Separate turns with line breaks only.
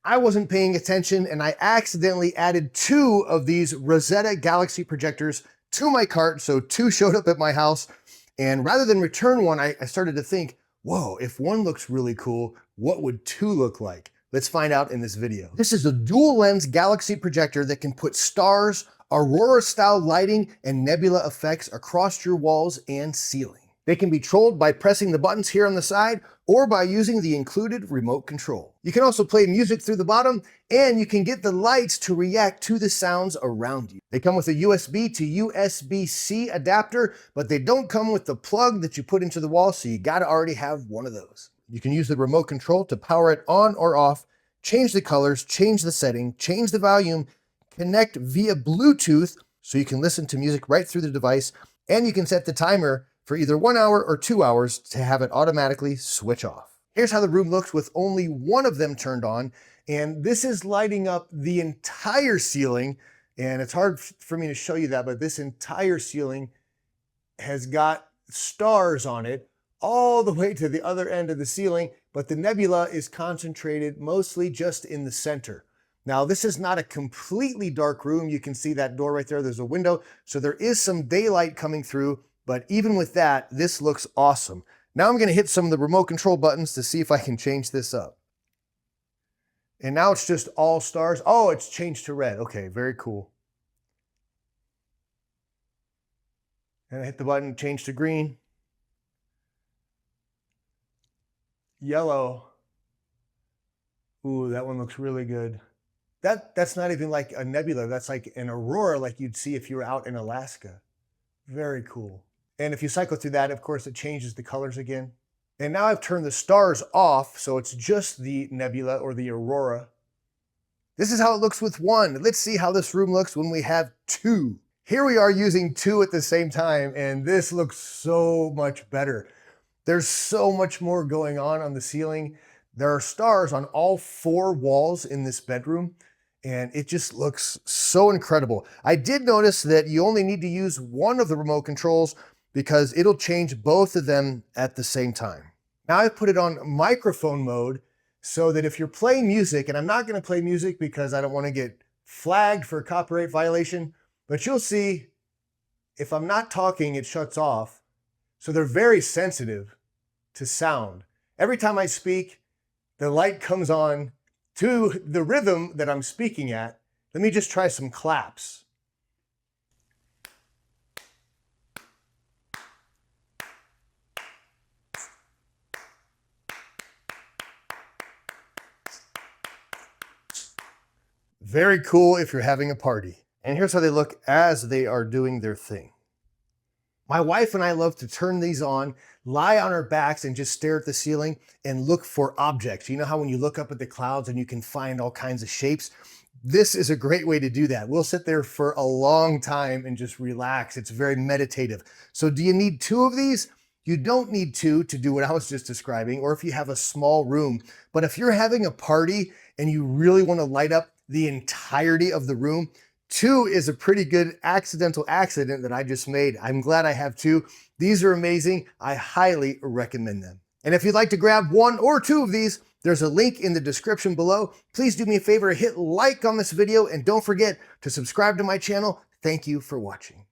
I wasn't paying attention and I accidentally added 2 of these Rossetta Galaxy projectors to my cart. So 2 showed up at my house. And rather than return one, I started to think, whoa, if one looks really cool, what would 2 look like? Let's find out in this video. This is a dual lens Galaxy projector that can put stars, aurora style lighting, and nebula effects across your walls and ceiling. They can be controlled by pressing the buttons here on the side or by using the included remote control. You can also play music through the bottom, and you can get the lights to react to the sounds around you. They come with a USB to USB-C adapter, but they don't come with the plug that you put into the wall, so you gotta already have one of those. You can use the remote control to power it on or off, change the colors, change the setting, change the volume, connect via Bluetooth so you can listen to music right through the device, and you can set the timer for either 1 hour or 2 hours to have it automatically switch off. Here's how the room looks with only one of them turned on, and this is lighting up the entire ceiling, and it's hard for me to show you that, but this entire ceiling has got stars on it all the way to the other end of the ceiling, but the nebula is concentrated mostly just in the center. Now, this is not a completely dark room. You can see that door right there. There's a window, so there is some daylight coming through, but even with that, this looks awesome. Now I'm gonna hit some of the remote control buttons to see if I can change this up. And now it's just all stars. Oh, it's changed to red. Okay, very cool. And I hit the button, change to green. Yellow. Ooh, that one looks really good. That's not even like a nebula. That's like an aurora like you'd see if you were out in Alaska. Very cool. And if you cycle through that, of course, it changes the colors again. And now I've turned the stars off, so it's just the nebula or the aurora. This is how it looks with one. Let's see how this room looks when we have 2. Here we are using 2 at the same time, and this looks so much better. There's so much more going on the ceiling. There are stars on all 4 walls in this bedroom, and it just looks so incredible. I did notice that you only need to use one of the remote controls because it'll change both of them at the same time. Now I've put it on microphone mode so that if you're playing music, and I'm not gonna play music because I don't wanna get flagged for a copyright violation, but you'll see if I'm not talking, it shuts off. So they're very sensitive to sound. Every time I speak, the light comes on to the rhythm that I'm speaking at. Let me just try some claps. Very cool if you're having a party. And here's how they look as they are doing their thing. My wife and I love to turn these on, lie on our backs and just stare at the ceiling and look for objects. You know how when you look up at the clouds and you can find all kinds of shapes? This is a great way to do that. We'll sit there for a long time and just relax. It's very meditative. So do you need 2 of these? You don't need 2 to do what I was just describing, or if you have a small room. But if you're having a party and you really want to light up the entirety of the room, 2 is a pretty good accident that I just made. I'm glad I have 2. These are amazing. I highly recommend them. And if you'd like to grab 1 or 2 of these, there's a link in the description below. Please do me a favor, hit like on this video, and don't forget to subscribe to my channel. Thank you for watching.